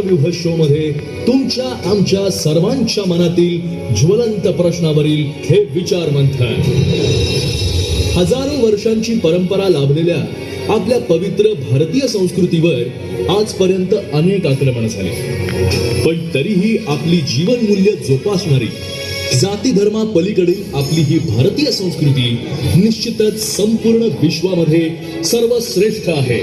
चक्रव्यूह शो मध्ये तुमच्या आमच्या सर्वांच्या मनातील ज्वलंत प्रश्नावरील हे विचार मंथन. हजारो वर्षांची परंपरा लाभलेल्या आपल्या पवित्र भारतीय संस्कृतीवर आजपर्यंत अनेक आक्रमण झाले, पण तरीही आपली जीवनमूल्य जोपासणारी जाती धर्मा पलीकडील आपली ही भारतीय संस्कृती निश्चितच संपूर्ण विश्वामध्ये सर्वश्रेष्ठ आहे.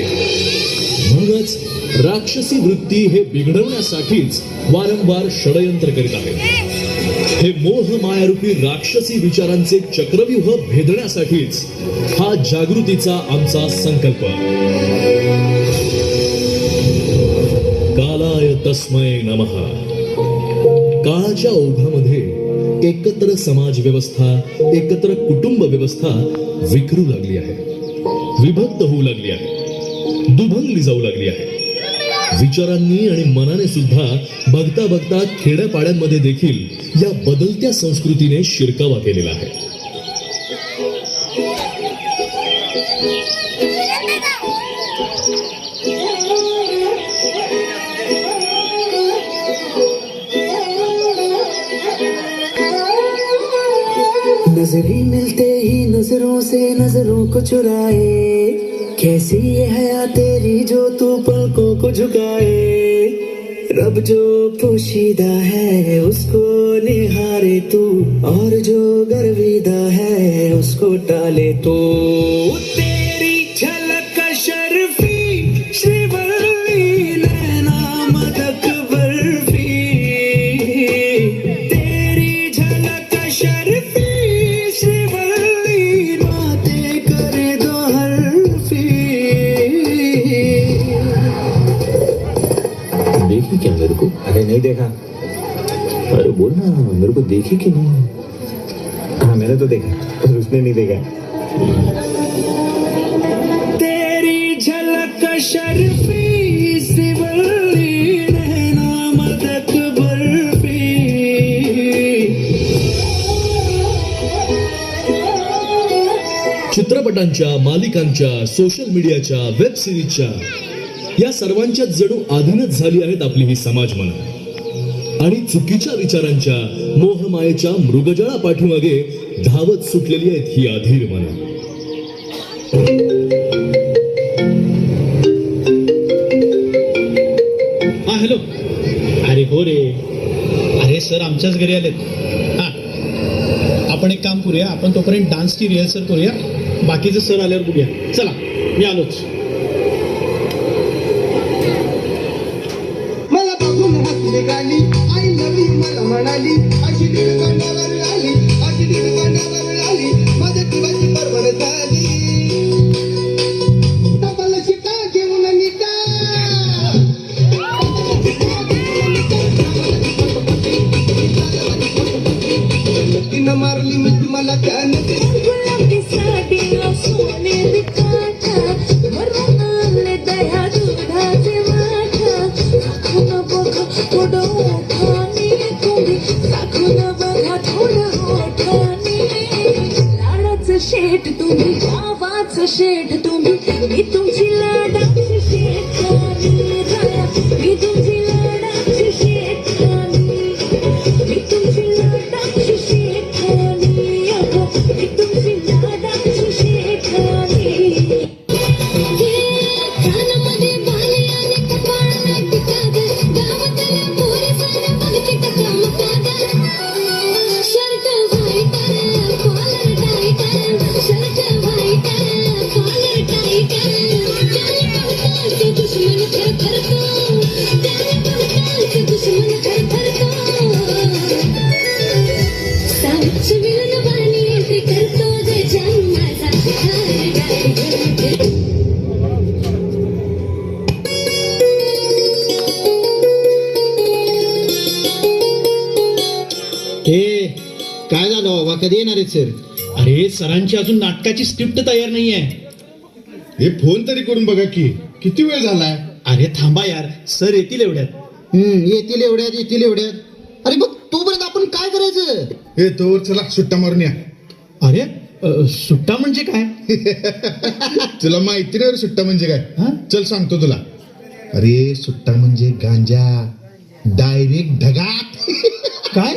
म्हणूनच राक्षसी वृत्ती हे बिघडवण्यासाठीच वारंवार षडयंत्र करीत आहे. हे मोह मायारूपी राक्षसी विचारांचे चक्रव्यूह भेदण्यासाठीच हा जागृतीचा आमचा संकल्प. कालाय तस्मै नमः. काळाच्या ओघामध्ये एकत्र समाज व्यवस्था, एकत्र कुटुंब व्यवस्था विखरू लागली आहे, विभक्त होऊ लागली आहे, दुभंगली जाऊ लागली आहे. विचारांनी आणि मनाने सुद्धा बघता बघता खेड्यापाड्यांमध्ये देखील या बदलत्या संस्कृतीने शिरकावा केलेला आहे. नजरें मिलते ही नजरों से नजरों को चुराए, कैसी ये हया तेरी जो तू पलकों को झुकाए. रब जो पोशीदा है उसको निहारे तू, और जो गर्विदा है उसको टाले तो. तेरी झलक शर्फी श्रीवल्ली नैना मदक बर्फी, तेरी झलक शर्फी श्रीवल्ली बातें करे दो हर्फी. देखी क्या मेरे को? अरे नहीं देखा. अरे बोल ना, मेरे को देखी कि नहीं? हाँ मैंने तो देखा, पर उसने नहीं देखा. तेरी झलक शर्फी सिवल्ली नैना मदक बर्फी. चित्रपटांच्या, मालिकांच्या, सोशल मीडियाच्या, वेब सिरीजच्या या सर्वांच्या जणू अधीनच झाली आहेत आपली ही समाज मन. आणि चुकीच्या विचारांच्या, मोहमायेच्या मृगजळा पाठीमागे धावत सुटलेली आहेत ही अधीर मन. हा हॅलो. अरे हो रे, अरे सर आमच्याच घरी आलेत. हा, आपण एक काम करूया, आपण तोपर्यंत डान्सची रिहर्सल करूया, बाकीचं सर आल्यावर बघूया. चला मी आलोच. मला बघून हसली गाली, आई नवी मला म्हणाली, अशी दीड कांडावर आली, अशी दीड कांडावर आली, माझ्या जीवाची परवड झाली. डबल शिका घेऊन निघा, तिनं मारली मिठी मला त्यानं. शेठ तुम्ही, गावाचं शेठ तुम्ही, मी तुमची लाडाची शेठानी राया, मी तुमची लाडाची शेठानी, मी तुमची लाडाची शेठानी, अगं मी तुमची लाडाची शेठानी. कानामध्ये बाले आणि कपाळाला टिका ग, गावातल्या पोरी साऱ्या बघते का चमका ग. Shirt white collar tight, shirt white collar tight, त्याने बहुतांचे दुश्मन थरथरतो, त्याने बहुतांचे दुश्मन थरथरतो. साऊथची विलन वाणी एंट्री करतो ग जान माझा हाय गाय. हे काय झालं बाबा, कधी येणार आहे सर? अरे सरांची अजून नाटकाची स्क्रिप्ट तयार नाहीये. हे फोन तरी करून बघा की, किती वेळ झालाय? अरे थांबा यार, सर येतील एवढ्यात. येतील एवढ्यात, येतील एवढ्यात. अरे बघ तोपर्यंत आपण काय करायचं? हे तोवर चला सुट्टा मारून या. अरे सुट्टा म्हणजे काय? तुला माहिती नाही सुट्टा म्हणजे काय? चल सांगतो तुला. अरे सुट्टा म्हणजे गांजा, डायरेक्ट ढगात. काय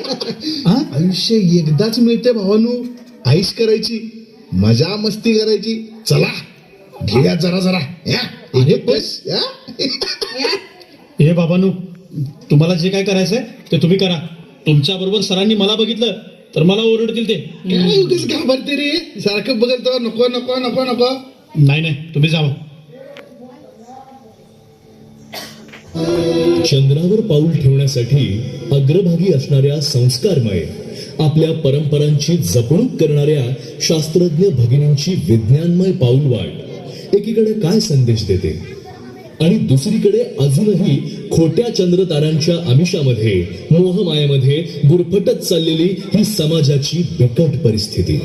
हा? आयुष्य एकदाच मिळते भावानू. आईश करायची, मजा मस्ती करायची. चला घेऊया जरा जरा. या, अरे एक बस, या. हे बाबांनो, तुम्हाला जे काय करायचंय ते तुम्ही करा. तुमच्या बरोबर सरांनी मला बघितलं तर मला ओरडतील ते. काय उगाच घाबरते रे, सारखं बघतो. नको नको नको नको. नाही नाही, तुम्ही जावा. चंद्रावर पाऊल ठेवण्यासाठी अग्रभागी असणाऱ्या संस्कारमय आपल्या परंपरांची जपणूक करणाऱ्या शास्त्रज्ञ भगिनींची विज्ञानमय पाऊलवाट एकीकडे काय संदेश देते आणि दुसरीकडे अजूनही खोट्या चंद्रतारांच्या आमिषामध्ये, मोहमायेमध्ये गुरफटत चाललेली ही समाजाची बिकट परिस्थिती.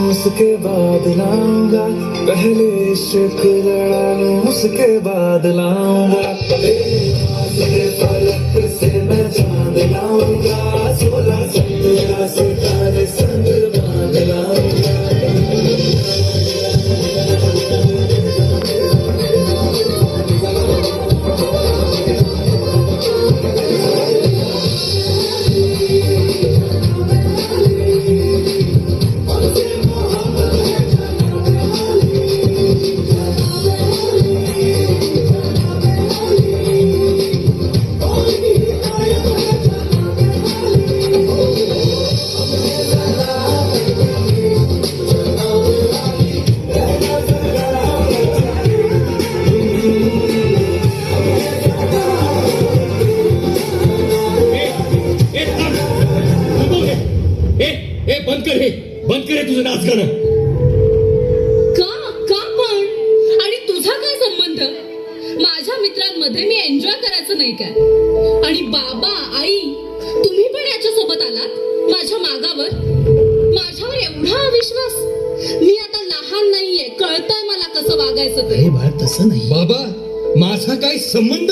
उसके बाद लाऊंगा, पहले इश्क लड़ा लूं, उसके बाद लाऊंगा. फलक से मैं चांद लाऊंगा, 16-17 सितारे संग बांध लाऊंगा. बंद करे तुझं नाच गाणं. का पण? आणि तुझा काय संबंध? माझ्या मित्रांमध्ये मी एन्जॉय करायचं नाही काय? आणि बाबा आई तुम्ही पण याच्या सोबत आलात माझ्या मागावर. माझ्यावर एवढा अविश्वास. मी आता लहान नाहीये, कळतंय मला कसं वागायचं ते. बाळ तसं नाही. बाबा माझा काय संबंध?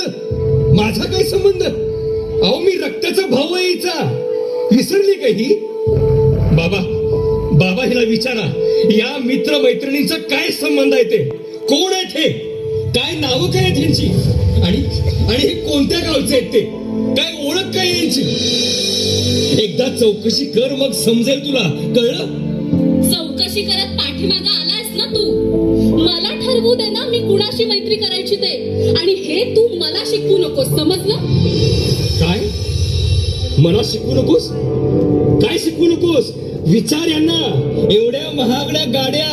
माझा काय संबंध? अहो मी रक्ताचा भाऊ आहे हिचा. विसरली का ही? बाबा बाबा हिला विचारा, या मित्र मैत्रिणींचा काय संबंध आहे ते? कोण आहेत हे? काय नावं काय आहेत यांची? आणि हे कोणत्या गावचे आहेत ते? काय ओळख काय यांची? एकदा चौकशी कर, मग समजेल तुला. कळलं? चौकशी करत पाठीमागं आलायस ना तू. मला ठरवू दे ना मी कुणाशी मैत्री करायची ते. आणि हे तू मला शिकवू नकोस, समजलं? काय? मला शिकवू नकोस? काय शिकवू नकोस? विचार यांना. एवढ्या महागड्या गाड्या,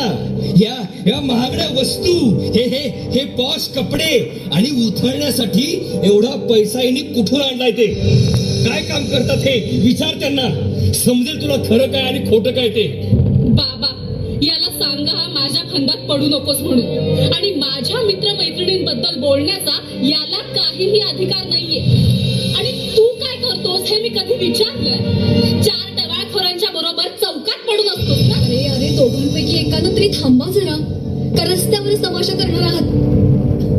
या महागड्या वस्तू, हे पॉश कपडे आणि उथळण्यासाठी एवढा पैसा यांनी कुठून आणलाय ते? काय काम करतात हे? विचार त्यांना. समजेल तुला खरं काय आणि खोटं काय ते. बाबा याला सांगा माझ्या फंदात पडू नकोस म्हणून. आणि माझ्या मित्रमैत्रिणींबद्दल बोलण्याचा याला काहीही अधिकार नाहीये. आणि तू काय करतोस हे मी कधी विचारलं? 4 टवाळखोरांच्या बरोबर चौकात पडून असतोस ना? अरे दोघांपैकी एकानं तरी थांबा जरा. का रस्त्यावरच तमाशा करणार आहात?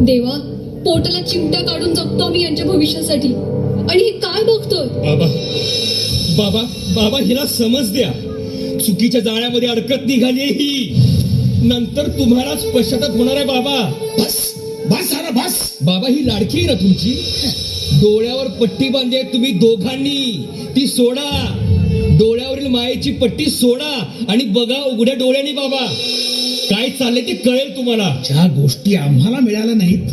देवा, पोटाला चिमट्या काढून जगतो मी यांच्या भविष्यासाठी. आणि हे काय बघतोय? बाबा हिला समज द्या. चुकीच्या जाळ्यामध्ये अडकत निघाली ही. नंतर तुम्हालाच पश्चाताप होणार आहे. बाबा बस. बाबा ही लाडकी आहे ना तुमची. डोळ्यावर पट्टी बांधली आहे तुम्ही दोघांनी, ती सोडा. डोळ्यावरील मायेची पट्टी सोडा आणि बघा उघड्या डोळ्यांनी. बाबा काय चाललंय ते कळेल तुम्हाला. ज्या गोष्टी आम्हाला मिळाल्या नाहीत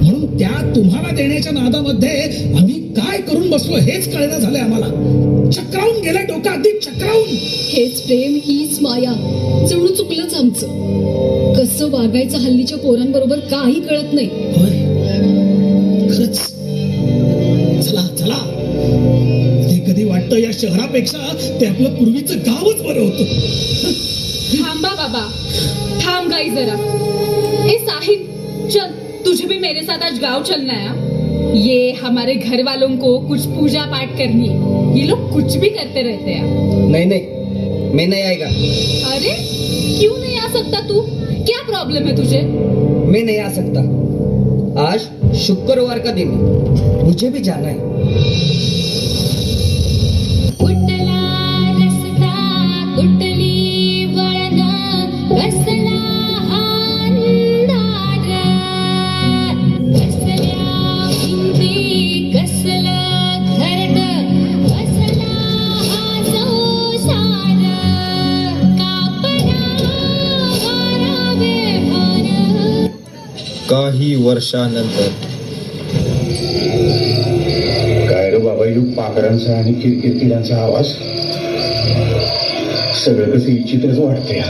म्हणून त्या तुम्हाला देण्याच्या नादामध्ये आम्ही काय करून बसलो हेच कळलं झालंय आम्हाला. चक्रावून गेलाय डोका, अगदी चक्रावून. हेच प्रेम, हीच माया. जणू चुकलंच आमचं. कसं वागायचं हल्लीच्या पोरांबरोबर काही कळत नाही. होय, खरंच. चला कधी वाटतं या शहरापेक्षा ते आपलं पूर्वीचं गावच बरं होतं. थांबा बाबा, थांब गाई जरा. ए साहिब, चल तुझे भी मेरे साथ आज गांव चलना है. हाँ? ये हमारे घर वालों को कुछ पूजा पाठ करनी है. ये लोग कुछ भी करते रहते हैं. नहीं नहीं, मैं नहीं आएगा. अरे क्यों नहीं आ सकता तू? क्या प्रॉब्लम है तुझे? मैं नहीं आ सकता. आज शुक्रवार का दिन है, मुझे भी जाना है. कुटला रस्ता कुटली वळण कसला अंधार कसल्या भिंती कसलं घरट कसला हा संसार कापला वारावे भान. काही वर्षानंतर काय रे बाबा, यू पाखरांचा आणि किरकिरकिरांचा आवाज, सगळं कसं विचित्रच वाटतंय.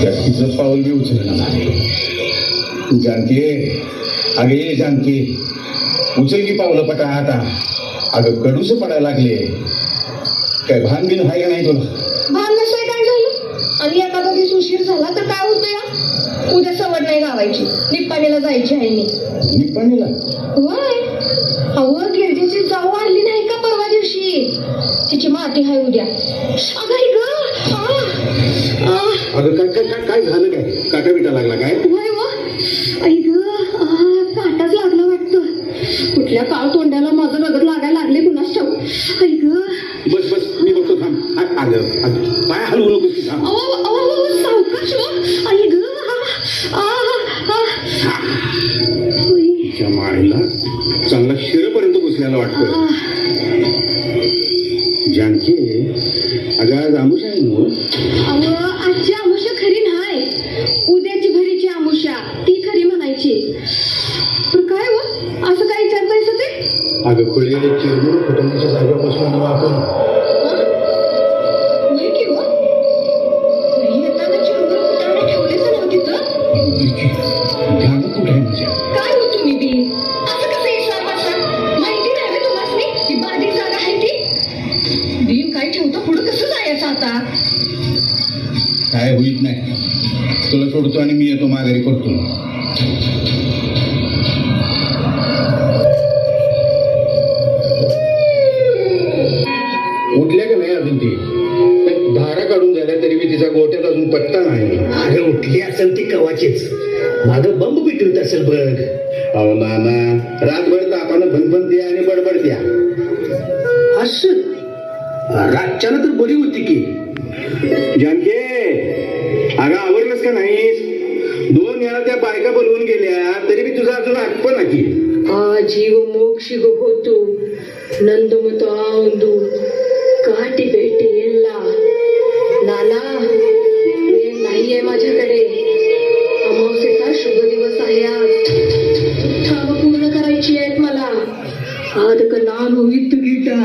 त्यात तिचं पाऊल बी उचललं नाही. जानकी, अगे ये जानकी, उचल की पावलं पटा आता. अगं कडूस पडायला लागले. काय भान बिन हाय का नाही तुला? भान नसतंय काय झालं? आणि एखादा दिवस उशीर झाला तर काय होतं या? उद्या सवड नाही लावायची, निप्पाणीला जायची आहे मी. निप्पाणीला? होय, अहो गिरजेची जाऊ आणली नाही का परवा दिवशी? तिची माती आहे उद्या. अगं आई गं, अगं काय काय काय काय झालं? काय काटा बिटा लागला काय? होय व, आई गं, काटाच लागला वाटतं. कुठल्या काळ तोंडाला माझं नगद लागायला लागले कुणास ठाऊक. आई गं, बस बस, मी बघतो, थांब. अगं पाय हलवू नकोस की, थांब. अहो सावकाश व. आई गं, तिच्या माळीला चांगला शिरपर्यंत घुसल्याला वाटतं. जानकी, अगं आज आमुष आहे ना? अहो आजची आमुषा खरी नाही, उद्याची भरीची आमुषा ती खरी म्हणायची. पण काय व असं काय विचारतायस ते? अगं खोली चिरमुर फुटण्याच्या जागेपासून आपण होय की व? घरी येताना चिरमुर फुटाणे ठेवलेच नव्हती तर? ध्यान कुठे आहे तुझ्या? काय हो तुम्ही बी असं कसं विचारता? माहिती नाही रे तुम्हाला ती बारीक जागा आहे ती? बिन काय ठेवतो पुढं कसं जायचं आता? काय होईत नाही, तुला सोडतो आणि मी येतो माघारी करतो. उठल्या का नाही अजून ती? धारा काढून झाल्या तरी मी तिचा गोट्यात अजून पत्ता नाही. अरे उठली असेल ती कवाचीच, मागं बंब पिटवीत असेल बघ. अहो नाना, रातभर तापानं भनभनते आणि बडबडत्या. असं रातच्यानं तर बरी होती की. जानके, अगं आवरलंस का नाहीस? 2 वेळा त्या बायका बोलवून गेल्या तरी मी तुझा अजून आठप नाही. जीव मोक्षिग होतो नंदमतो आंदू काटी भेटी येल्ला. नाना, वेळ नाहीये माझ्याकडे. अमावस्येचा शुभ दिवस आहे आज. ठाव पूर्ण करायची आहेत मला. आदक नानु इत्तु गीता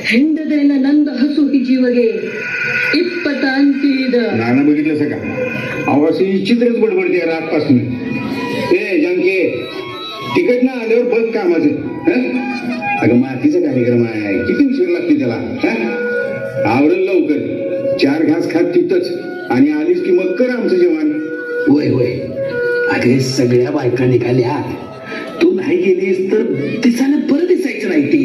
ಹೆಂಡದೇನ ನಂದ ಹಸು ಹಿಜಿವಗೆ ಇಪ್ಪತ್ತ ಅಂತಿದ. नाना बघितलं का? अहो अशी विचित्रच बडबडते रातपासून. ए जानके, तिकट ना आल्यावर बघ कामाचं. अगं मातीचा कार्यक्रम आहे, किती उशीर लागते त्याला? आवरल लवकर, 4 घास खात तिथंच आणि आलीस की मग कर आमचं जेवण. होय होय, अरे सगळ्या बायका निघाल्या, तू नाही गेलीस तर दिसायला परत दिसायचं नाही ती.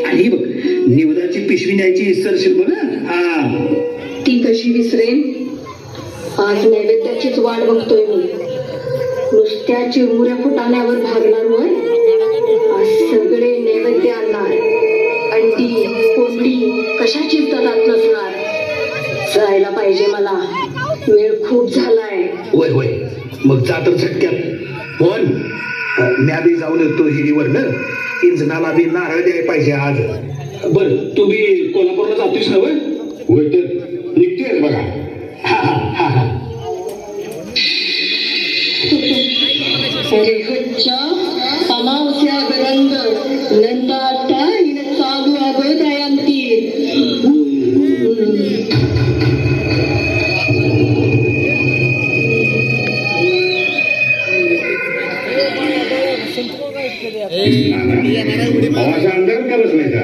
आणि बघ, निवदाची पिशवी न्यायची विसरशील बघ. हा, ती कशी विसरेन? आज नैवेद्याचीच वाट बघतोय मी. नुसत्या चिरमुऱ्या फुटाण्यावर भागणार होय. आज सगळे नैवेद्य आणणार. अंडी कोंबडी कशाचीच तदात नसणार. जायला पाहिजे मला, वेळ खूप झालाय. होय होय, मग जा तर झटक्यात. पण म्या बी जाऊन येतो हिरीवरनं. इंजनाला बी नारळ द्यायला पाहिजे आज. बर, तू बी कोल्हापूरला जातोस ना? होय तर निघतेच बघा. हा हा हा हा. अरे हच्चा अमावस्या गरंग नंदाटा हिने चालू आगोय दयांती. नाना, अहो, अशा अंधारात का बसलायचा?